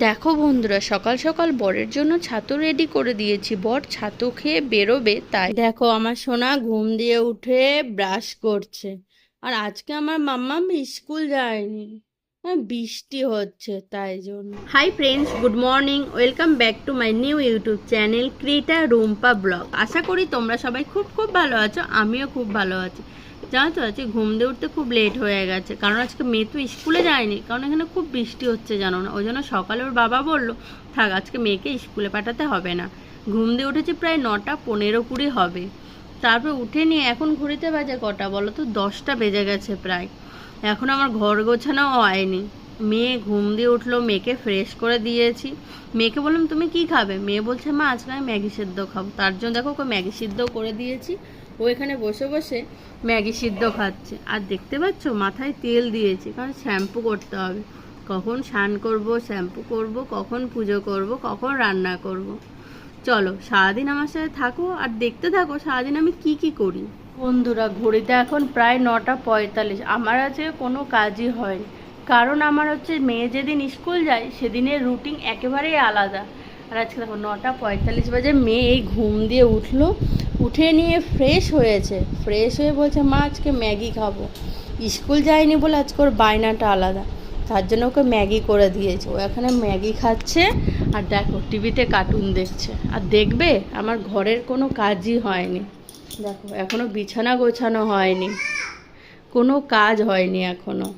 দেখো বন্ধুরা, সকাল সকাল বরের জন্য ছাতু রেডি করে দিয়েছি। বর ছাতু খেয়ে বেরোবে, তাই দেখো আমার সোনা ঘুম দিয়ে উঠে ব্রাশ করছে। আর আজকে আমার মাম্মাম স্কুল যায়নি, বৃষ্টি হচ্ছে তাই জন্য। Hi friends, good morning, welcome back to my new YouTube channel creator Rumpa blog. আশা করি তোমরা সবাই খুব খুব ভালো আছো, আমিও খুব ভালো আছি। জানো তো আজকে ঘুম দিয়ে উঠতে খুব লেট হয়ে গেছে, কারণ আজকে মেয়ে তো স্কুলে যায়নি, কারণ এখানে খুব বৃষ্টি হচ্ছে জানো না। ওই জন্য সকালে ওর বাবা বললো থাক আজকে মেয়েকে স্কুলে পাঠাতে হবে না। ঘুম দিয়ে উঠেছি প্রায় 9:15-20 হবে। তারপর উঠে নিয়ে এখন ঘড়িতে বাজে কটা বলো তো? 10টা বেজে গেছে প্রায়। এখন আমার ঘর গোছানোও হয়নি। মেয়ে ঘুম দিয়ে উঠলো, মেয়েকে ফ্রেশ করে দিয়েছি। মেয়েকে বললাম তুমি কি খাবে? মেয়ে বলছে মা আজকে আমি ম্যাগি সিদ্ধ খাবো। তার জন্য দেখো ওকে ম্যাগি সিদ্ধ করে দিয়েছি। ও এখানে বসে বসে ম্যাগি সিদ্ধ খাচ্ছে। আর দেখতে পাচ্ছ মাথায় তেল দিয়েছি, কারণ শ্যাম্পু করতে হবে। কখন স্নান করব, শ্যাম্পু করব, কখন পুজো করব, কখন রান্না করব। চলো সারাদিন আমার সাথে থাকো আর দেখতে থাকো সারাদিন আমি কি কি করি। বন্ধুরা ঘড়িতে এখন প্রায় 9:45। আমার আজকে কোনো কাজই হয়নি, কারণ আমার হচ্ছে মেয়ে যেদিন স্কুল যায় সেদিনের রুটিন একেবারেই আলাদা। আর আজকে দেখো 9:45 বাজে, মেয়ে এই ঘুম দিয়ে উঠলো, উঠে নিয়ে ফ্রেশ হয়েছে। ফ্রেশ হয়ে বলছে মা আজকে ম্যাগি খাবো। স্কুল যায়নি বলে আজকে ওর বায়নাটা আলাদা, তার জন্য ওকে ম্যাগি করে দিয়েছে। ও এখানে ম্যাগি খাচ্ছে আর দেখো টিভিতে কার্টুন দেখছে। আর দেখবে আমার ঘরের কোনো কাজই হয়নি। দেখো এখনো বিছানা গোছানো হয়নি, কোনো কাজ হয়নি এখনো।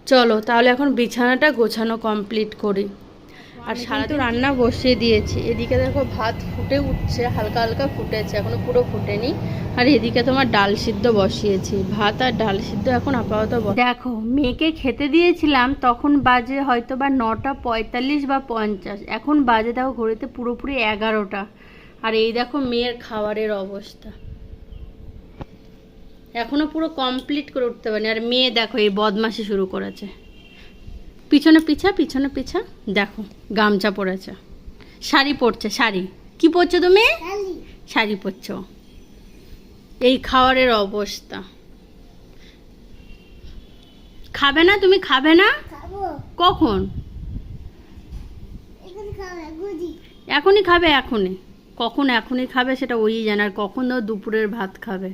চলো তাহলে এখন বিছানাটা গোছানো কমপ্লিট করি। আর সারা তো রান্না বসিয়ে দিয়েছি। এদিকে দেখো ভাত ফুটে উঠছে, হালকা হালকা ফুটেছে, এখনো পুরো ফুটেনি। আর এদিকে তোমার ডাল সিদ্ধ বসিয়েছি। ভাত আর ডাল সিদ্ধ এখন আপাতত দেখো মেয়েকে খেতে দিয়েছিলাম, তখন বাজে হয়তো বা 9:45 বা 50। এখন বাজে দেখো ঘড়িতে পুরোপুরি 11টা। আর এই দেখো মেয়ের খাবারের অবস্থা, এখনো পুরো কমপ্লিট করে উঠতে পারিনি। আর মেয়ে দেখো এই বদমাশি শুরু করেছে, পিছনে পিছা পিছনে পিছা। দেখো গামছা পরেছে, শাড়ি পরছে। শাড়ি কি পরছো তুমি? শাড়ি পরছো। এই খাবারের অবস্থা। খাবে না তুমি? খাবে না? কখন? এখনই খাবে? এখনই? কখন এখনই খাবে সেটা ওই জানে, আর কখন দুপুরের ভাত খাবে।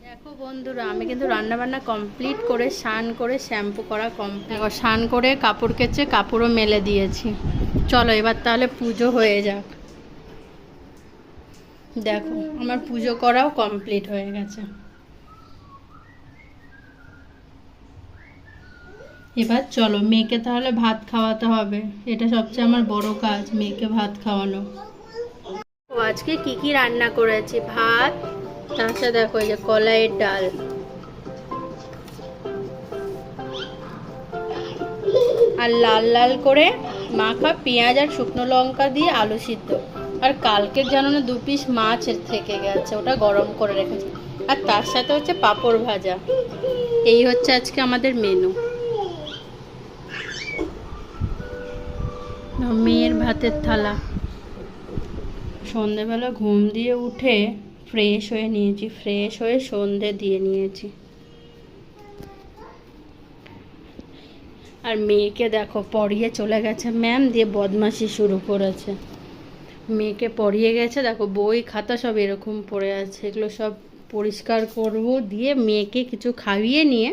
দেখো বন্ধুরা আমি কিন্তু রান্না বান্না কমপ্লিট করে স্নান করে শ্যাম্পু করা কমপ্লিট, স্নান করে কাপড় কেচে কাপড়ও মেলে দিয়েছি। চলো এবার তাহলে পুজো হয়ে যাক। দেখো আমার পুজো করাও কমপ্লিট হয়ে গেছে। এবার চলো মেয়েকে তাহলে ভাত খাওয়াতে হবে। এটা সবচেয়ে আমার বড় কাজ, মেয়েকে ভাত খাওয়ানো। ও আজকে কি কি রান্না করেছি? ভাত, তার সাথে দেখো এই যে কলাইয়ের ডাল, আর লাল লাল করে মাখা পেঁয়াজ আর শুকনো লঙ্কা দিয়ে আলু সিদ্ধ। আর কালকের জানো না 2 পিস মাছ থেকে গেছে, ওটা গরম করে রেখেছি। আর তার সাথে হচ্ছে পাঁপড় ভাজা। এই হচ্ছে আজকে আমাদের মেনু। মেয়ের ভাতের থালা। সন্ধেবেলা ঘুম দিয়ে উঠে ফ্রেশ হয়ে নিয়েছি, ফ্রেশ হয়ে সন্ধে দিয়ে নিয়েছি। আর মেয়েকে দেখো পড়িয়ে চলে গেছে ম্যাম, দিয়ে বদমাশি শুরু করেছে। মেয়েকে পড়িয়ে গেছে, দেখো বই খাতা সব এরকম পড়ে আছে, এগুলো সব পরিষ্কার করব, দিয়ে মেয়েকে কিছু খাইয়ে নিয়ে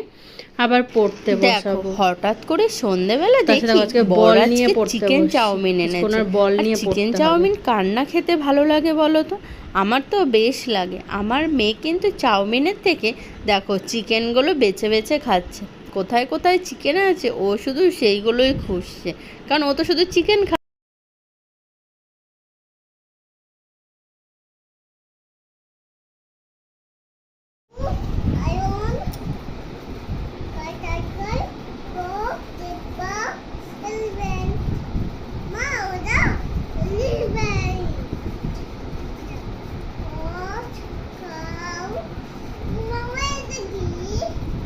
আবার পড়তে বসাবো। হঠাৎ করে সন্ধ্যেবেলা দেখি আজকে বল নিয়ে পড়তে, চিকেন চাউমিন এনেছে। কোন বল নিয়ে চিকেন চাউমিন কার না খেতে ভালো লাগে বলো তো? আমার তো বেশ লাগে। আমার মেয়ে কিন্তু চাউমিনের থেকে দেখো চিকেনগুলো বেছে বেছে খাচ্ছে। কোথায় কোথায় চিকেন আছে ও শুধু সেইগুলোই খুঁজছে, কারণ ও তো শুধু চিকেন খায়।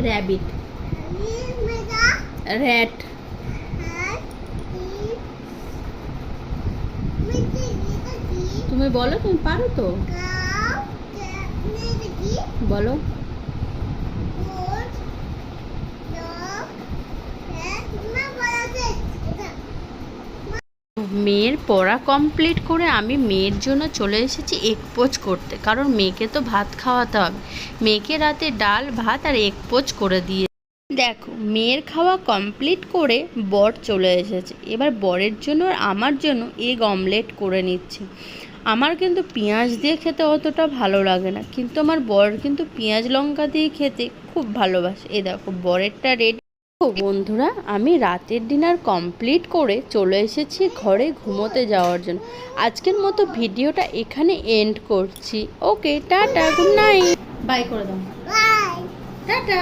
Rabbit, rat. তুমি বলো, তুমি পারো তো, বলো। মেয়ের পড়া কমপ্লিট করে আমি মেয়ের জন্য চলে এসেছি এগ পোচ করতে, কারণ মেয়েকে তো ভাত খাওয়াতে হবে। মেয়েকে রাতে ডাল ভাত আর এগ পোচ করে দিয়ে দেখো মেয়ের খাওয়া কমপ্লিট করে বর চলে এসেছে। এবার বরের জন্য আর আমার জন্য এগ অমলেট করে নিচ্ছি। আমার কিন্তু পেঁয়াজ দিয়ে খেতে অতটা ভালো লাগে না, কিন্তু আমার বর কিন্তু পেঁয়াজ লঙ্কা দিয়ে খেতে খুব ভালোবাসে। এই দেখো বরেরটা রেডি। তো বন্ধুরা, আমি রাতের ডিনার কমপ্লিট করে চলে এসেছি ঘরে ঘুমোতে যাওয়ার জন্য। আজকের মতো ভিডিওটা এখানে এন্ড করছি। ওকে, টাটা, গুড নাইট, বাই করে দাও, টাটা।